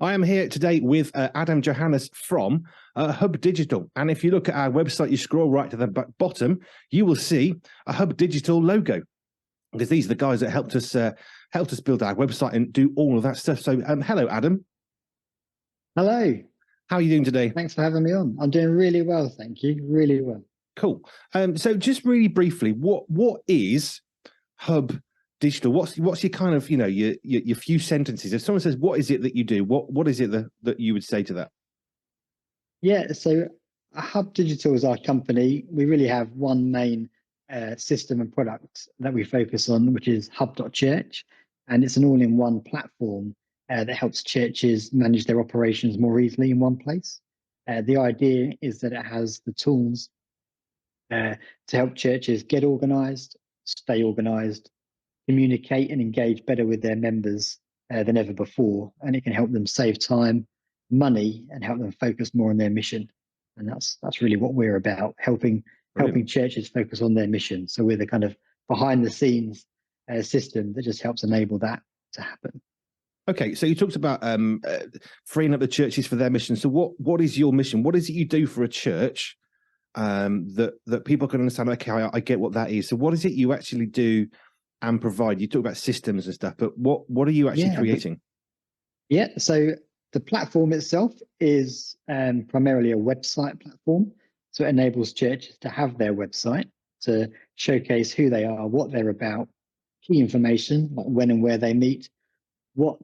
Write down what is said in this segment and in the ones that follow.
I am here today with Adam Johannes from Hubb Digital. And if you look at our website, you scroll right to the bottom, you will see a Hubb Digital logo, because these are the guys that helped us build our website and do all of that stuff. So hello, Adam. Hello. How are you doing today? Thanks for having me on. I'm doing really well, thank you. Really well. Cool. So just really briefly, what is Hubb Digital? What's your kind of, your few sentences? If someone says, what is it that you do? What is it that you would say to that? Yeah, so Hubb Digital is our company. We really have one main system and product that we focus on, which is Hubb.Church. And it's an all-in-one platform that helps churches manage their operations more easily in one place. The idea is that it has the tools to help churches get organized, stay organized, communicate and engage better with their members than ever before. And it can help them save time, money, and help them focus more on their mission. And that's really what we're about, helping churches focus on their mission. So we're the kind of behind the scenes system that just helps enable that to happen. Okay, so you talked about freeing up the churches for their mission. So what is your mission? What is it you do for a church that people can understand? Okay, I get what that is. So what is it you actually do and provide? You talk about systems and stuff, but what are you actually creating? So the platform itself is primarily a website platform. So it enables churches to have their website to showcase who they are, what they're about, key information like when and where they meet, what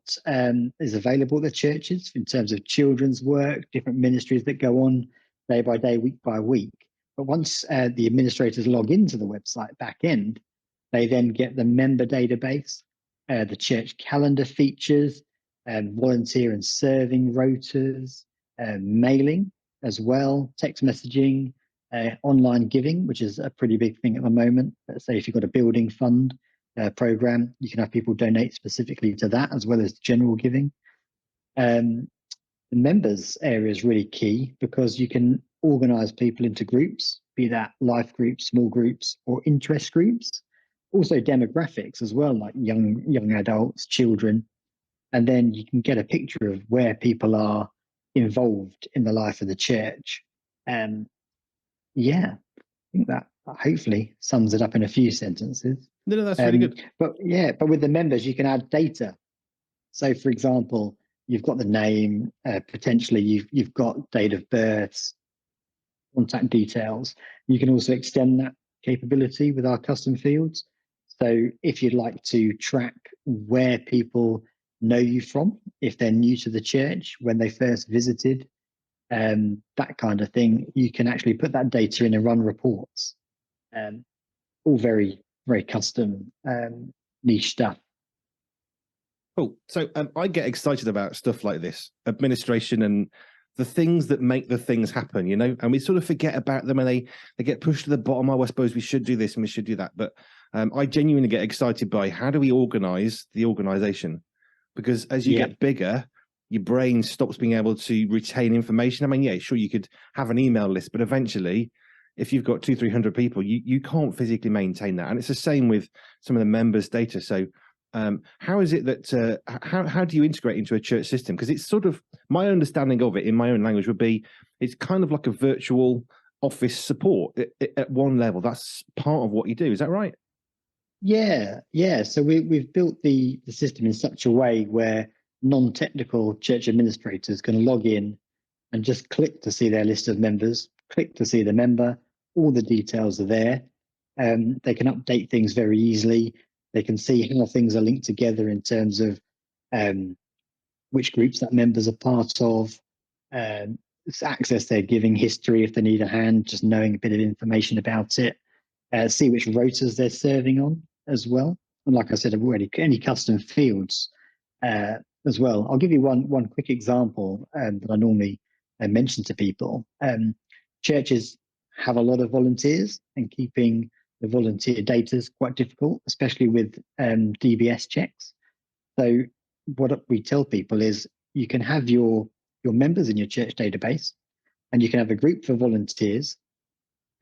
is available at the churches in terms of children's work, different ministries that go on day by day, week by week. But once the administrators log into the website back end, they then get the member database, the church calendar features, volunteer and serving rotas, mailing as well, text messaging, online giving, which is a pretty big thing at the moment. Let's say if you've got a building fund program, you can have people donate specifically to that as well as general giving. The members area is really key because you can organize people into groups, be that life groups, small groups, or interest groups. Also demographics as well, like young adults, children. And then you can get a picture of where people are involved in the life of the church. I think that hopefully sums it up in a few sentences. No, that's really good. But with the members, you can add data. So, for example, you've got the name, potentially you've got date of birth, contact details. You can also extend that capability with our custom fields. So if you'd like to track where people know you from, if they're new to the church, when they first visited, that kind of thing, you can actually put that data in and run reports. All very, very custom, niche stuff. Cool. So I get excited about stuff like this, administration and the things that make the things happen, and we sort of forget about them and they get pushed to the bottom. Oh, I suppose we should do this and we should do that. But I genuinely get excited by how do we organize the organization? Because as you get bigger, your brain stops being able to retain information. I mean, yeah, sure, you could have an email list, but eventually, if you've got 200-300 people, you can't physically maintain that. And it's the same with some of the members' data. So how is it that, how do you integrate into a church system? Because it's sort of, my understanding of it in my own language would be, it's kind of like a virtual office support at one level. That's part of what you do. Is that right? Yeah. So we've built the system in such a way where non-technical church administrators can log in and just click to see their list of members, click to see the member, all the details are there. They can update things very easily. They can see how things are linked together in terms of which groups that members are part of, access their giving history if they need a hand, just knowing a bit of information about it, see which rotas they're serving on as well. And like I said, I've already any custom fields as well. I'll give you one quick example that I normally mention to people. Churches have a lot of volunteers, and keeping the volunteer data is quite difficult, especially with DBS checks. So what we tell people is you can have your members in your church database, and you can have a group for volunteers.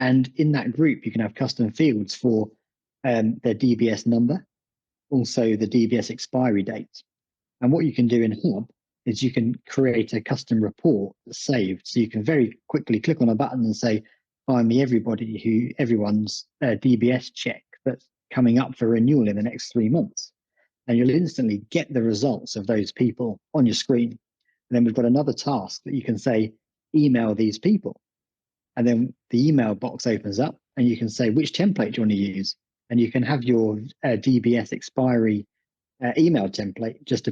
And in that group, you can have custom fields for their DBS number, also the DBS expiry date. And what you can do in Hubb is you can create a custom report that's saved. So you can very quickly click on a button and say, find me everyone's DBS check that's coming up for renewal in the next 3 months. And you'll instantly get the results of those people on your screen. And then we've got another task that you can say, email these people. And then the email box opens up and you can say, which template do you want to use? And you can have your DBS expiry email template just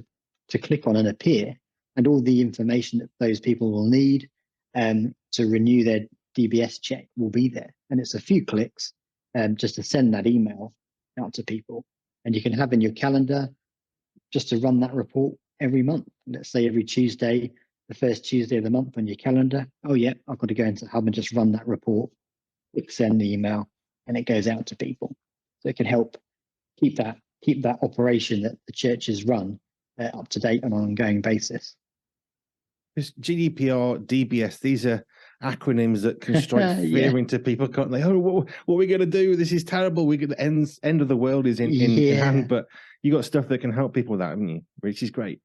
to click on and appear, and all the information that those people will need to renew their DBS check will be there. And it's a few clicks just to send that email out to people. And you can have in your calendar just to run that report every month. Let's say every Tuesday, the first Tuesday of the month on your calendar. Oh yeah, I've got to go into Hubb and just run that report, click send the email, and it goes out to people. So it can help keep that operation that the churches run up to date on an ongoing basis. Because GDPR, DBS, these are acronyms that can strike fear into people, can't they? Oh, what are we going to do? This is terrible. We're going to end of the world is in hand. But you got stuff that can help people with that, haven't you? Which is great.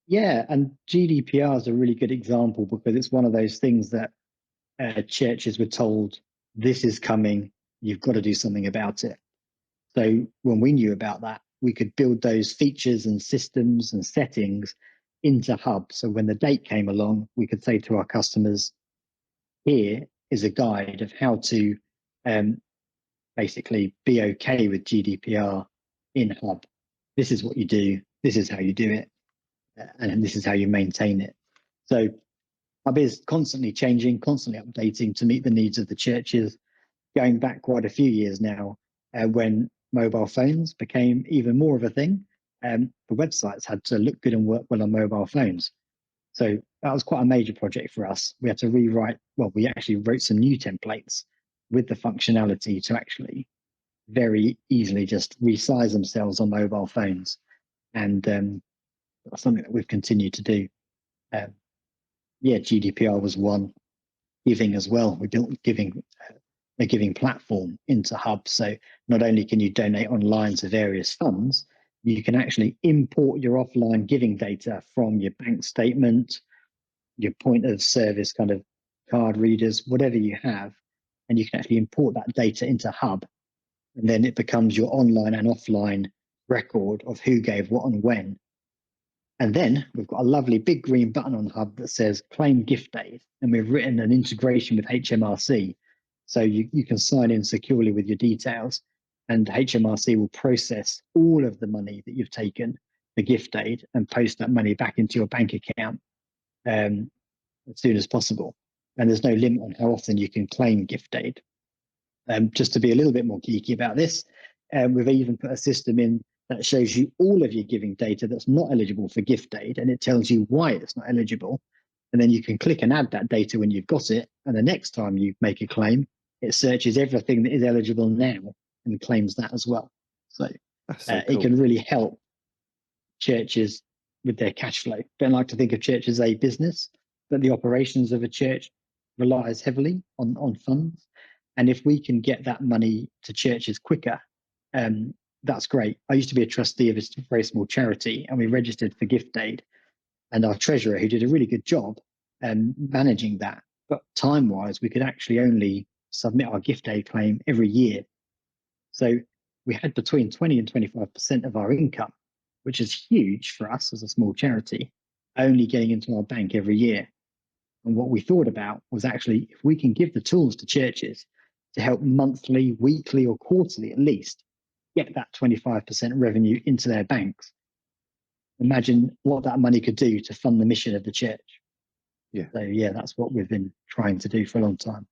Yeah, and GDPR is a really good example because it's one of those things that churches were told, this is coming, you've got to do something about it. So when we knew about that, we could build those features and systems and settings into Hubb. So when the date came along, we could say to our customers, here is a guide of how to basically be okay with GDPR in Hubb. This is what you do. This is how you do it. And this is how you maintain it. So Hubb is constantly changing, constantly updating to meet the needs of the churches, going back quite a few years now when mobile phones became even more of a thing. The websites had to look good and work well on mobile phones. So that was quite a major project for us. We had to we actually wrote some new templates with the functionality to actually very easily just resize themselves on mobile phones. And that's something that we've continued to do. GDPR was one. Giving as well. We built a giving platform into Hubb. So not only can you donate online to various funds, you can actually import your offline giving data from your bank statement, your point of service kind of card readers, whatever you have, and you can actually import that data into Hubb. And then it becomes your online and offline record of who gave what and when. And then we've got a lovely big green button on Hubb that says claim gift aid. And we've written an integration with HMRC. So you can sign in securely with your details, and HMRC will process all of the money that you've taken for gift aid and post that money back into your bank account as soon as possible. And there's no limit on how often you can claim gift aid. Just to be a little bit more geeky about this, we've even put a system in that shows you all of your giving data that's not eligible for gift aid, and it tells you why it's not eligible. And then you can click and add that data when you've got it. And the next time you make a claim, it searches everything that is eligible now and claims that as well. So, cool. It can really help churches with their cash flow. Don't like to think of church as a business, but the operations of a church relies heavily on funds. And if we can get that money to churches quicker, that's great. I used to be a trustee of a very small charity, and we registered for gift aid. And our treasurer, who did a really good job managing that, but time-wise, we could actually only submit our gift aid claim every year. So we had between 20 and 25% of our income, which is huge for us as a small charity, only getting into our bank every year. And what we thought about was actually, if we can give the tools to churches to help monthly, weekly, or quarterly at least get that 25% revenue into their banks, imagine what that money could do to fund the mission of the church. Yeah. So that's what we've been trying to do for a long time.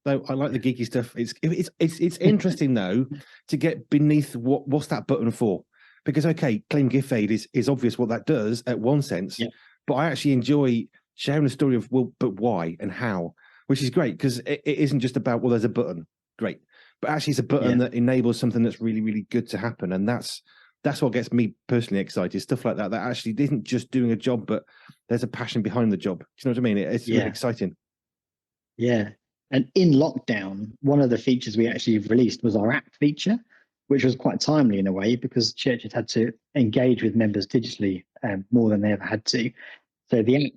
So I like the geeky stuff. It's interesting though to get beneath what's that button for? Because claim gift aid is obvious what that does at one sense, but I actually enjoy sharing the story of but why and how, which is great because it isn't just about there's a button, great, but actually it's a button that enables something that's really, really good to happen, and that's what gets me personally excited. Stuff like that actually isn't just doing a job, but there's a passion behind the job. Do you know what I mean? It's really exciting. Yeah. And in lockdown, one of the features we actually released was our app feature, which was quite timely in a way because churches had to engage with members digitally more than they ever had to. So the app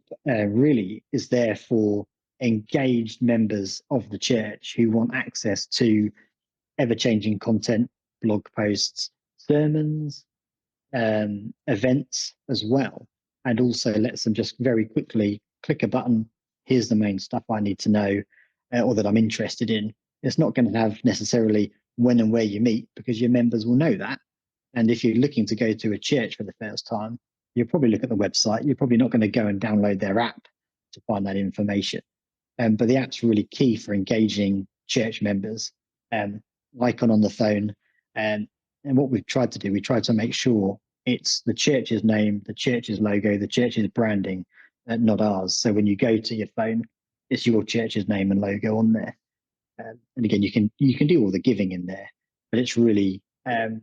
really is there for engaged members of the church who want access to ever-changing content, blog posts, sermons, events as well, and also lets them just very quickly click a button. Here's the main stuff I need to know or that I'm interested in. It's not going to have necessarily when and where you meet, because your members will know that. And if you're looking to go to a church for the first time, you'll probably look at the website. You're probably not going to go and download their app to find that information. But the app's really key for engaging church members. Icon on the phone. And what we've tried to do, we tried to make sure it's the church's name, the church's logo, the church's branding, not ours. So when you go to your phone, it's your church's name and logo on there. And again, you can do all the giving in there, but it's really to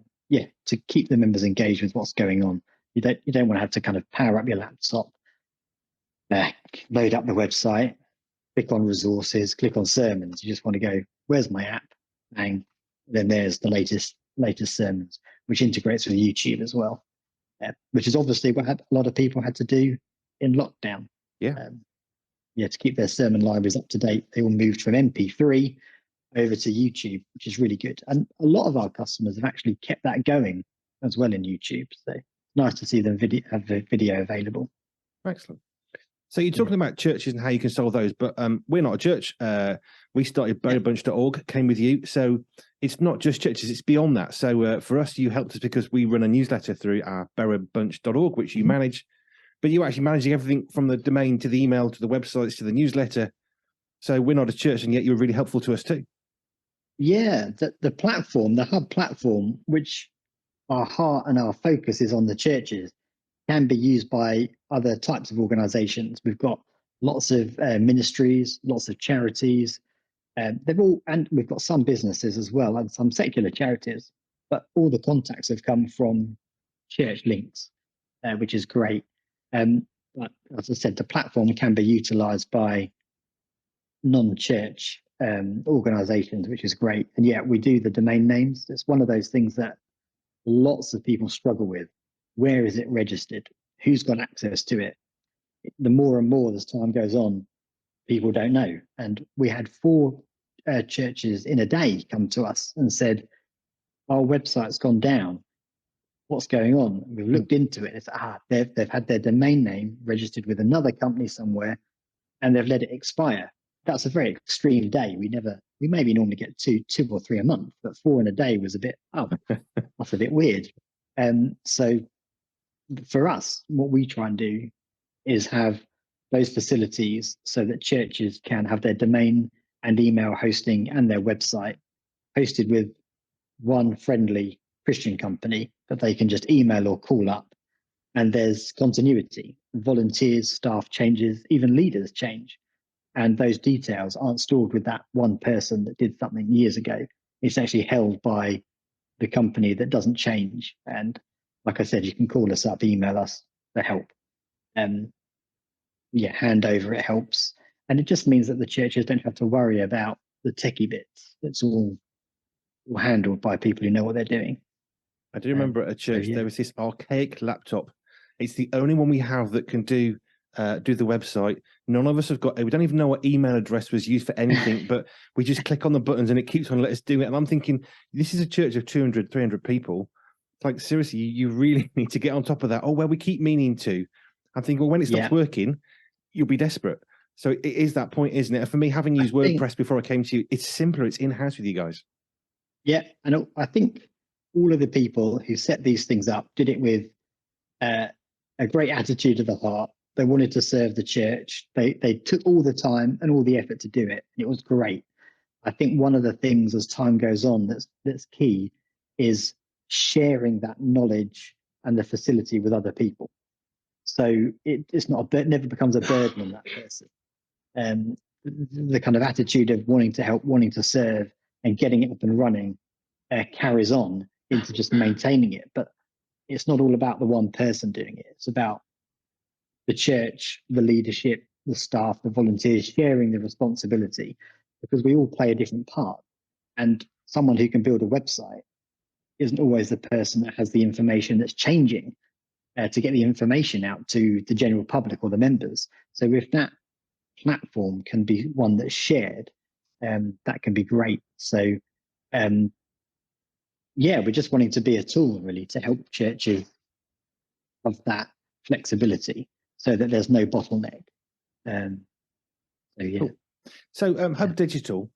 keep the members engaged with what's going on. You don't want to have to kind of power up your laptop, load up the website, click on resources, click on sermons. You just want to go, where's my app? And then there's the latest sermons, which integrates with YouTube as well, which is obviously what a lot of people had to do in lockdown. To keep their sermon libraries up to date. They all moved from MP3 over to YouTube, which is really good. And a lot of our customers have actually kept that going as well in YouTube. So it's nice to see them have the video available. Excellent. So you're talking about churches and how you can solve those, but we're not a church. We started berrybunch.org, came with you. So it's not just churches, it's beyond that. So for us, you helped us because we run a newsletter through our berrybunch.org, which you manage, but you're actually managing everything from the domain to the email to the websites to the newsletter. So we're not a church, and yet you were really helpful to us too. Yeah, the platform, the Hubb platform, which our heart and our focus is on the churches, can be used by other types of organizations. We've got lots of ministries, lots of charities. And we've got some businesses as well, and some secular charities. But all the contacts have come from church links, which is great. But as I said, the platform can be utilized by non-church organizations, which is great. And yeah, we do the domain names. It's one of those things that lots of people struggle with. Where is it registered? Who's got access to it? The more and more as time goes on, people don't know. And we had 4 churches in a day come to us and said, our website's gone down. What's going on? And we've looked into it. It's they've had their domain name registered with another company somewhere, and they've let it expire. That's a very extreme day. We maybe normally get two or three a month, but 4 in a day was a bit, that's a bit weird. So for us, what we try and do is have those facilities so that churches can have their domain and email hosting and their website hosted with one friendly Christian company that they can just email or call up. And there's continuity. Volunteers, staff changes, even leaders change. And those details aren't stored with that one person that did something years ago. It's actually held by the company that doesn't change. And like I said, you can call us up, email us for help. Handover, it helps. And it just means that the churches don't have to worry about the techie bits. It's all handled by people who know what they're doing. I do remember at a church, there was this archaic laptop. It's the only one we have that can do the website. None of us have got, we don't even know what email address was used for anything, but we just click on the buttons and it keeps on letting us do it. And I'm thinking, this is a church of 200, 300 people. Like, seriously, you really need to get on top of that. Oh, well, we keep meaning to. I'm thinking, well, when it stops working, you'll be desperate. So it is that point, isn't it? For me, having used WordPress before I came to you, it's simpler. It's in-house with you guys. Yeah, and I think all of the people who set these things up did it with a great attitude of the heart. They wanted to serve the church. They took all the time and all the effort to do it. It was great. I think one of the things as time goes on that's key is sharing that knowledge and the facility with other people. So it's not it never becomes a burden on that person. The kind of attitude of wanting to help, wanting to serve, and getting it up and running carries on into just maintaining it. But it's not all about the one person doing it. It's about the church, the leadership, the staff, the volunteers sharing the responsibility, because we all play a different part. And someone who can build a website isn't always the person that has the information that's changing to get the information out to the general public or the members. So if that platform can be one that's shared, that can be great. So yeah, we're just wanting to be a tool really to help churches have that flexibility so that there's no bottleneck. So yeah. Cool. So Hubb Digital,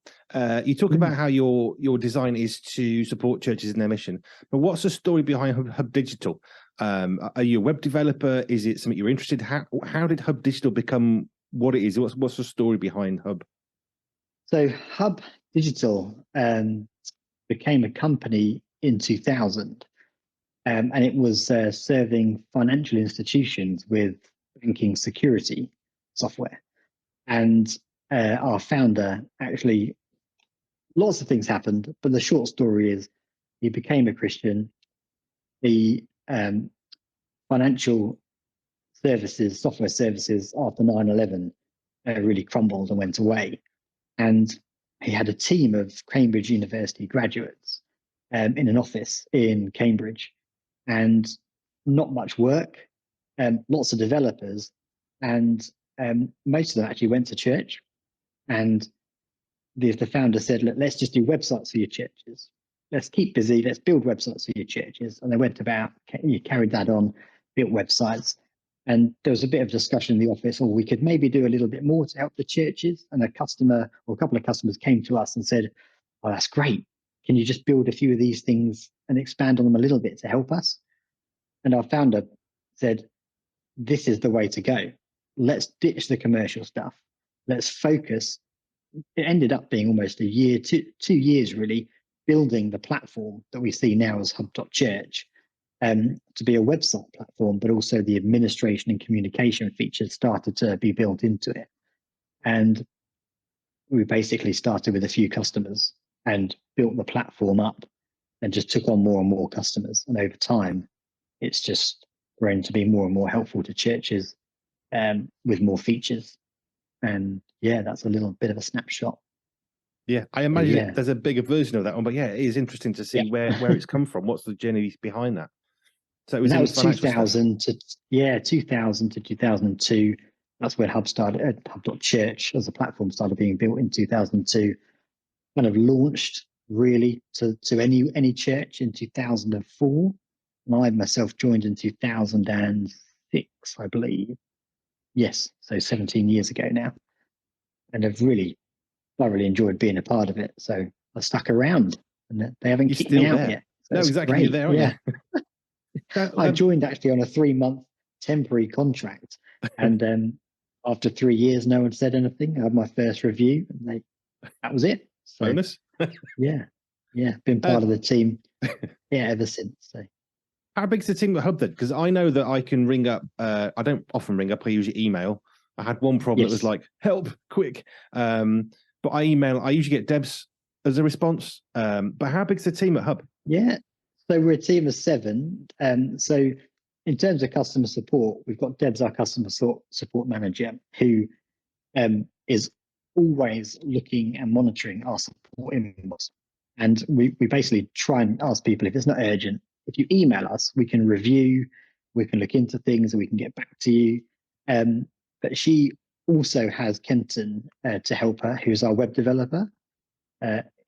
you talk about how your design is to support churches in their mission, but what's the story behind Hubb Digital? Are you a web developer? Is it something you're interested in? How did Hubb Digital become what it is? What's the story behind Hubb? So Hubb Digital became a company in 2000, and it was serving financial institutions with banking security software. And our founder actually, lots of things happened, but the short story is he became a Christian. The financial services, software services after 9/11 really crumbled and went away. And he had a team of Cambridge University graduates in an office in Cambridge, and not much work, lots of developers, and most of them actually went to church. And the founder said, look, let's just do websites for your churches. Let's keep busy. Let's build websites for your churches. And they went about, you carried that on, built websites. And there was a bit of discussion in the office, or we could maybe do a little bit more to help the churches. And a customer or a couple of customers came to us and said, oh, that's great. Can you just build a few of these things and expand on them a little bit to help us? And our founder said, this is the way to go. Let's ditch the commercial stuff. Let's focus. It ended up being almost a year, 2 years really, building the platform that we see now as Hubb.Church to be a website platform, but also the administration and communication features started to be built into it. And we basically started with a few customers and built the platform up and just took on more and more customers. And over time, it's just grown to be more and more helpful to churches with more features. And yeah, that's a little bit of a snapshot. Yeah, I imagine there's a bigger version of that one, but yeah, it is interesting to see where it's come from. What's the journey behind that? So it was, that was 2000 to 2000 to 2002. That's when Hubb started. Hubb.Church as a platform started being built in 2002. Kind of launched really to any church in 2004, and I myself joined in 2006, I believe. Yes, so 17 years ago now, and I've really thoroughly enjoyed being a part of it. So I stuck around, and they haven't kicked me out yet. So no, exactly. Great. You're there, aren't you? I joined actually on a 3-month temporary contract, and after 3 years, no one said anything. I had my first review, and that was it. So, bonus. yeah, been part of the team, ever since. So. How big's the team at Hubb then? Because I know that I can ring up. I don't often ring up. I usually email. I had one problem that was like, help, quick. But I email. I usually get Debs as a response. But how big's the team at Hubb? Yeah, so we're a team of 7. So in terms of customer support, we've got Debs, our customer support manager, who is always looking and monitoring our support inbox. And we basically try and ask people, if it's not urgent, if you email us, we can review, we can look into things, and we can get back to you. But she also has Kenton to help her, who's our web developer.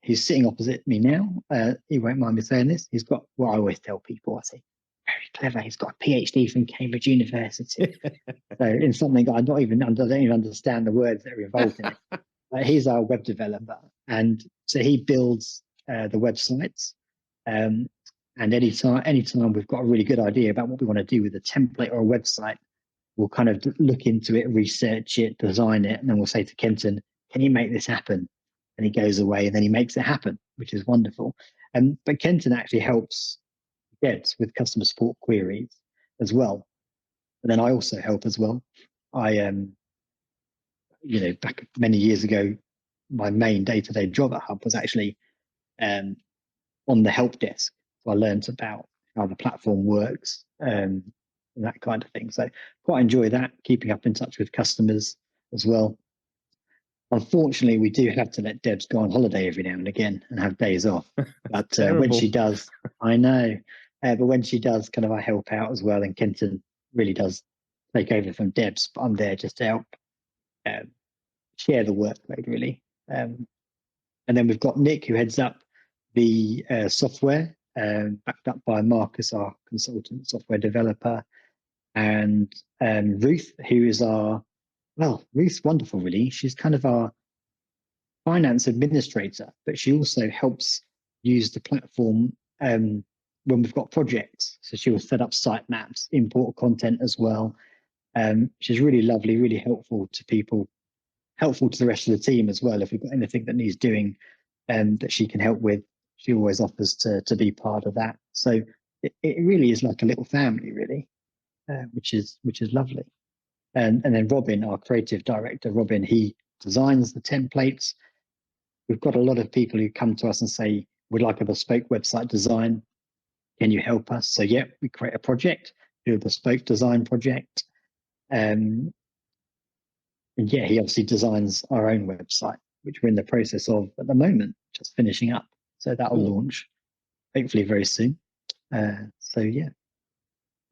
He's sitting opposite me now. He won't mind me saying this. He's got what I always tell people. I say, very clever. He's got a PhD from Cambridge University. So in something I don't even understand the words that are involved in it. But he's our web developer, and so he builds the websites. And anytime we've got a really good idea about what we want to do with a template or a website, we'll kind of look into it, research it, design it, and then we'll say to Kenton, "Can you make this happen?" And he goes away and then he makes it happen, which is wonderful. But Kenton actually helps Debs with customer support queries as well. And then I also help as well. I back many years ago, my main day-to-day job at Hubb was actually on the help desk. So I learned about how the platform works and that kind of thing. So quite enjoy that, keeping up in touch with customers as well. Unfortunately, we do have to let Debs go on holiday every now and again and have days off. But when she does, I know. But when she does, kind of I help out as well. And Kenton really does take over from Deb's, but I'm there just to help um, share the workload really. And then we've got Nick, who heads up the software, backed up by Marcus, our consultant software developer, and Ruth, who is Ruth's wonderful, really. She's kind of our finance administrator, but she also helps use the platform when we've got projects. So she will set up site maps, import content as well. She's really lovely, really helpful to people, helpful to the rest of the team as well. If we've got anything that needs doing that she can help with, she always offers to be part of that. So it really is like a little family, really, which is lovely. And then Robin, our creative director, Robin, he designs the templates. We've got a lot of people who come to us and say, we'd like a bespoke website design. Can you help us? So yeah, we create a project, do a bespoke design project. And yeah, he obviously designs our own website, which we're in the process of at the moment, just finishing up. So that will launch hopefully very soon. So yeah.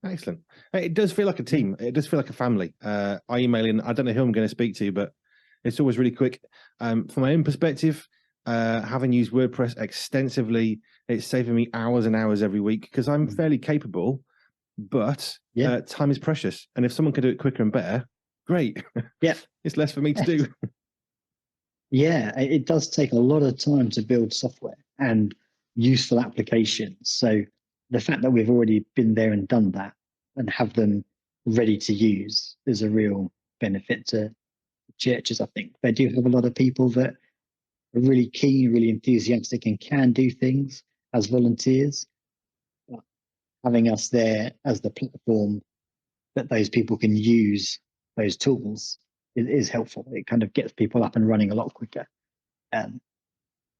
Excellent. It does feel like a team. It does feel like a family. I email in, I don't know who I'm going to speak to, but it's always really quick. From my own perspective, having used WordPress extensively, it's saving me hours and hours every week because I'm fairly capable, but time is precious. And if someone can do it quicker and better, great. Yeah. It's less for me to do. Yeah, it does take a lot of time to build software and useful applications. So the fact that we've already been there and done that and have them ready to use is a real benefit to churches, I think. They do have a lot of people that are really keen, really enthusiastic and can do things as volunteers. But having us there as the platform that those people can use those tools is helpful. It kind of gets people up and running a lot quicker.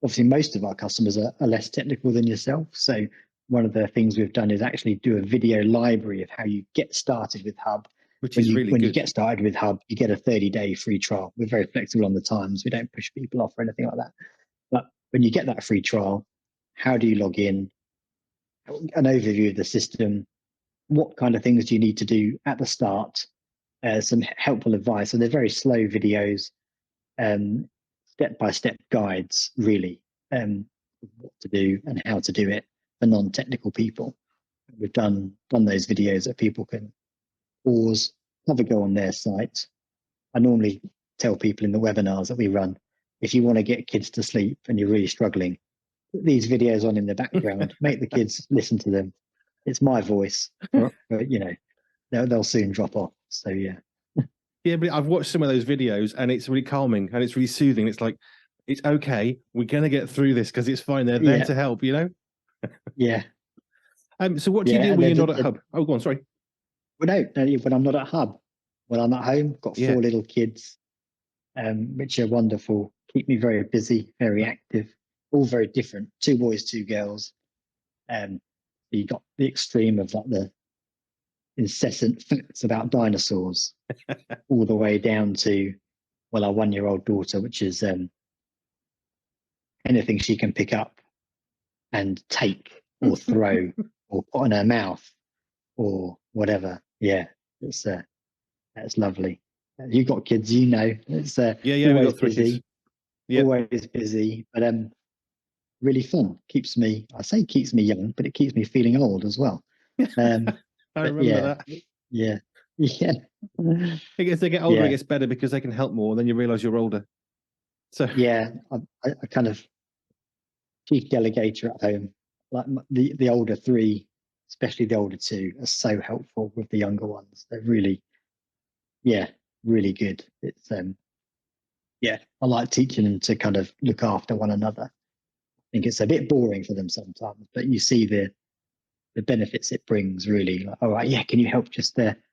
Obviously, most of our customers are less technical than yourself. So one of the things we've done is actually do a video library of how you get started with Hubb. Which is really when good. you get started with Hubb, you get a 30-day free trial. We're very flexible on the times. We don't push people off or anything like that. But when you get that free trial, how do you log in? An overview of the system. What kind of things do you need to do at the start? Some helpful advice. So they're very slow videos, step-by-step guides, really, what to do and how to do it for non-technical people. We've done those videos that people can pause, have a go on their site. I normally tell people in the webinars that we run, if you want to get kids to sleep and you're really struggling, put these videos on in the background, make the kids listen to them. It's my voice, but you know, they'll soon drop off. So yeah. Yeah, but I've watched some of those videos and it's really calming and it's really soothing. It's like, it's okay. We're going to get through this because it's fine. They're there to help, you know? Yeah. So what do you do when you're not at Hubb? Oh, go on, sorry. Well, no, when I'm not at Hubb, when I'm at home, got 4 little kids, which are wonderful, keep me very busy, very active, all very different. 2 boys, 2 girls. You got the extreme of like the incessant facts about dinosaurs, all the way down to, well, our 1-year-old daughter, which is anything she can pick up and take or throw or put in her mouth or whatever. Yeah, that's lovely. You've got kids, you know. It's we got 3 busy, kids. Yep. Always busy, but really fun. Keeps me young, but it keeps me feeling old as well. I remember that. Yeah. As they get older, it gets better because they can help more. And then you realise you're older. So yeah, I kind of chief delegator at home. Like the older 3, especially the older 2, are so helpful with the younger ones. They're really, really good. It's I like teaching them to kind of look after one another. I think it's a bit boring for them sometimes, but you see the benefits it brings. Really, like, all right, can you help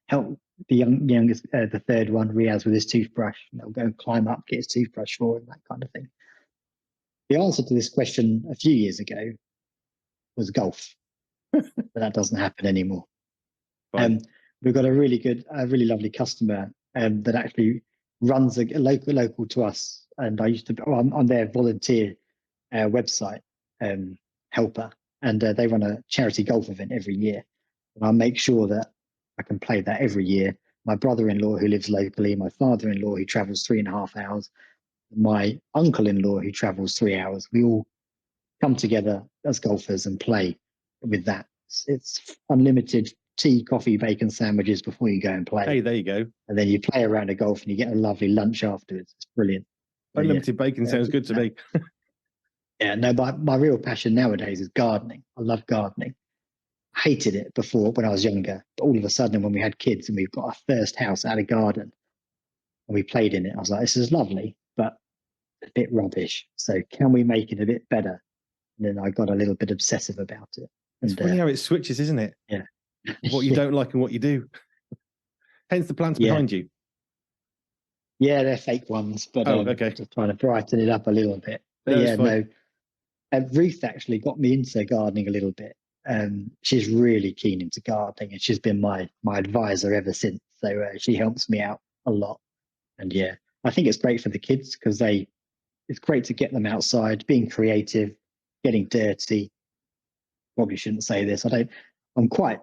help the youngest, the 3rd one, Riaz, with his toothbrush? And they'll go and climb up, get his toothbrush for him, that kind of thing. The answer to this question a few years ago was golf, but that doesn't happen anymore. We've got a really lovely customer that actually runs a local to us, and I used to. I'm their volunteer website helper, and they run a charity golf event every year. And I make sure that I can play that every year. My brother-in-law who lives locally, my father-in-law who travels 3.5 hours, my uncle-in-law who travels 3 hours, we all come together as golfers and play with that. It's unlimited tea, coffee, bacon sandwiches before you go and play. Hey, there you go. And then you play around a golf and you get a lovely lunch afterwards. It's brilliant. Unlimited bacon sounds good to me. Yeah, no, my real passion nowadays is gardening. I love gardening. I hated it before when I was younger, but all of a sudden when we had kids and we've got our first house out of garden and we played in it, I was like, this is lovely, but a bit rubbish. So can we make it a bit better? And then I got a little bit obsessive about it. It's funny how it switches, isn't it? Yeah. What you don't like and what you do. Hence the plants behind you. Yeah, they're fake ones, but okay. Just trying to brighten it up a little bit. But Ruth actually got me into gardening a little bit. She's really keen into gardening, and she's been my advisor ever since. So she helps me out a lot. And yeah, I think it's great for the kids because it's great to get them outside, being creative, getting dirty. Probably shouldn't say this. I'm quite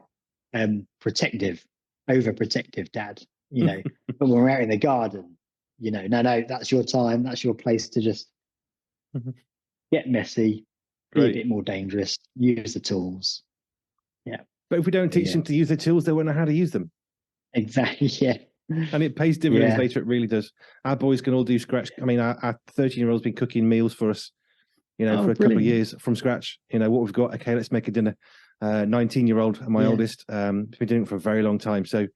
protective, overprotective dad, you know, but when we're out in the garden, you know, no, that's your time. That's your place to just get messy, be a bit more dangerous, use the tools. Yeah. But if we don't teach them to use the tools, they won't know how to use them. Exactly. Yeah. And it pays dividends later. It really does. Our boys can all do scratch. I mean, our 13-year-old's been cooking meals for us, you know, for a couple of years from scratch. You know, what we've got. Okay, let's make a dinner. 19-year-old and my oldest, been doing it for a very long time. So, you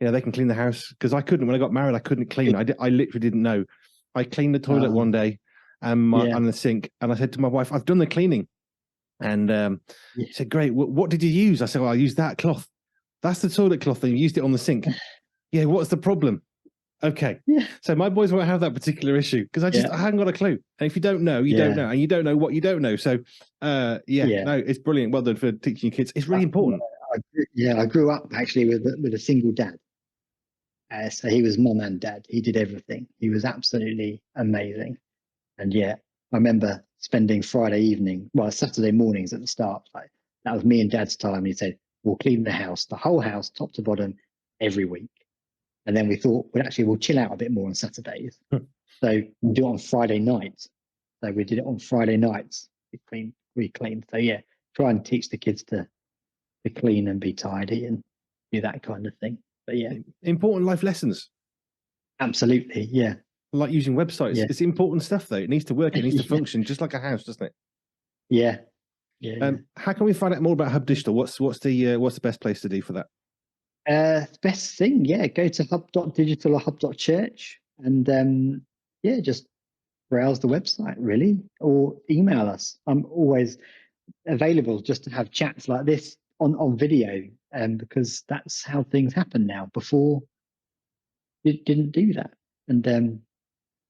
know, they can clean the house because I couldn't. When I got married, I couldn't clean. I literally didn't know. I cleaned the toilet one day and the sink, and I said to my wife, "I've done the cleaning." And she said, "Great. What did you use?" I said, "Well, I used that cloth. That's the toilet cloth, and you used it on the sink." Yeah, what's the problem? Okay. Yeah. So my boys won't have that particular issue because I haven't got a clue. And if you don't know, you don't know. And you don't know what you don't know. So no, it's brilliant. Well done for teaching your kids. It's really important. I grew up actually with a single dad. So he was mum and dad. He did everything. He was absolutely amazing. And I remember spending Saturday mornings at the start. Like that was me and dad's time. He said, we'll clean the house, the whole house, top to bottom, every week. And then we thought we'll chill out a bit more on Saturdays. So we'll do it on Friday nights. So we did it on Friday nights. We cleaned. So try and teach the kids to clean and be tidy and do that kind of thing. But important life lessons. Absolutely, yeah. Like using websites. Yeah. It's important stuff though. It needs to work, it needs to function just like a house, doesn't it? Yeah. How can we find out more about Hubb Digital? What's the best place to do for that? The best thing, go to hubb.digital or hubb.church and just browse the website really, or email us. I'm always available just to have chats like this on video, because that's how things happen now. Before it didn't do that. And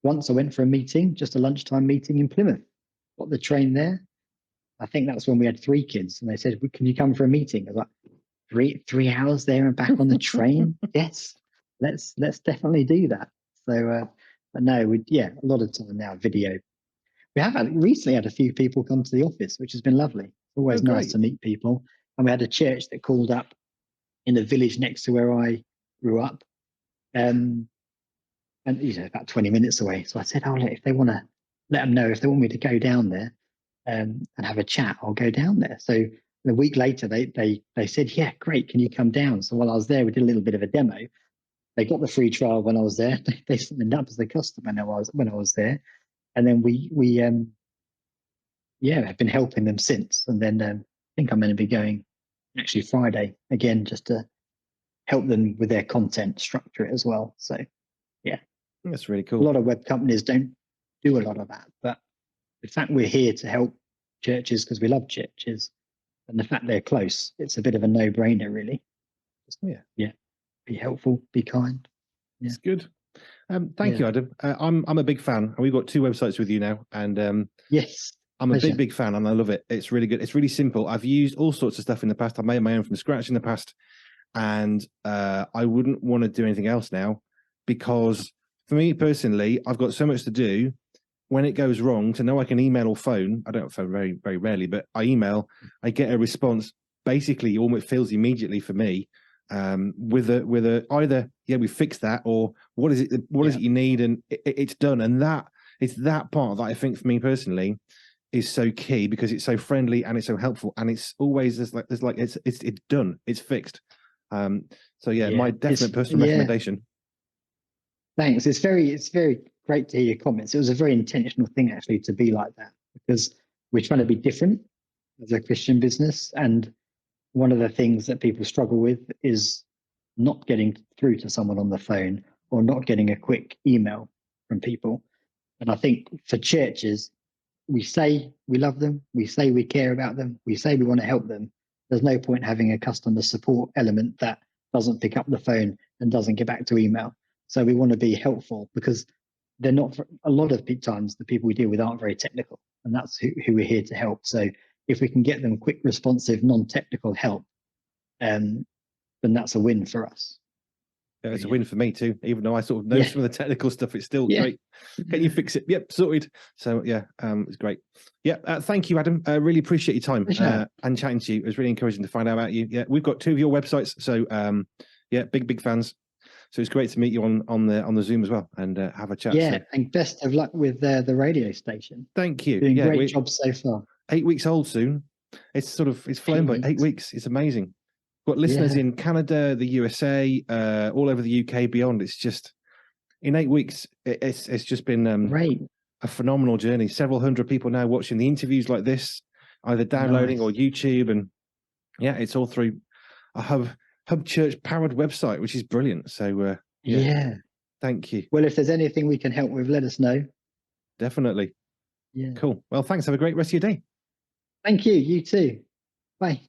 once I went for a meeting, just a lunchtime meeting in Plymouth, got the train there. I think that's when we had 3 kids, and they said, "Can you come for a meeting?" I was like, 3 hours there and back on the train. Yes, let's definitely do that. So but no, a lot of time now video. We have recently had a few people come to the office, which has been lovely. Always nice to meet people. And we had a church that called up in the village next to where I grew up, and about 20 minutes away. So I said, if they want to, let them know if they want me to go down there and have a chat, I'll go down there. So a week later, they said, yeah, great, can you come down? So while I was there, we did a little bit of a demo. They got the free trial when I was there. They signed up as a customer when I was there. And then we have been helping them since. And then I think I'm going to be going actually Friday again, just to help them with their content, structure it as well. So that's really cool. A lot of web companies don't do a lot of that, but the fact we're here to help churches because we love churches, and the fact they're close, it's a bit of a no-brainer, really. Be helpful, be kind. It's good. Thank you, Adam. I'm a big fan, and we've got 2 websites with you now, and yes, I'm a big fan, and I love it. It's really good. It's really simple. I've used all sorts of stuff in the past. I've made my own from scratch in the past, and I wouldn't want to do anything else now, because for me personally, I've got so much to do. when it goes wrong, to know I can email or phone. I don't phone very, very rarely, but I email, I get a response basically almost feels immediately for me, with a either, yeah, we fixed that, or what is it you need, and it's done. And it's that part that I think for me personally is so key, because it's so friendly and it's so helpful, and it's always there's like it's done, it's fixed. So yeah, my definite personal recommendation. Thanks. It's very great to hear your comments. It was a very intentional thing actually to be like that, because we're trying to be different as a Christian business, and one of the things that people struggle with is not getting through to someone on the phone, or not getting a quick email from people. And I think for churches, we say we love them, we say we care about them, we say we want to help them. There's no point having a customer support element that doesn't pick up the phone and doesn't get back to email. So we want to be helpful, because they're not, a lot of times the people we deal with aren't very technical, and that's who we're here to help. So if we can get them quick, responsive, non-technical help, then that's a win for us. Yeah, it's a win for me too, even though I sort of know some of the technical stuff. It's still great. Can you fix it? Yep, sorted. So yeah, it's great. Yeah, thank you, Adam. I really appreciate your time and chatting to you. It was really encouraging to find out about you. Yeah, we've got 2 of your websites, so yeah, big fans. So it's great to meet you on the Zoom as well, and have a chat. Yeah, and best of luck with the radio station. Thank you. Doing great job so far. 8 weeks old soon. It's flown by 8 weeks. It's amazing. Got listeners in Canada, the USA, all over the UK, beyond. It's just in 8 weeks. It's just been great. A phenomenal journey. Several hundred people now watching the interviews like this, either downloading or YouTube, and yeah, it's all through a Hubb Church powered website, which is brilliant. So yeah, thank you. Well, if there's anything we can help with, let us know. Definitely. Yeah. Cool. Well, thanks. Have a great rest of your day. Thank you. You too. Bye.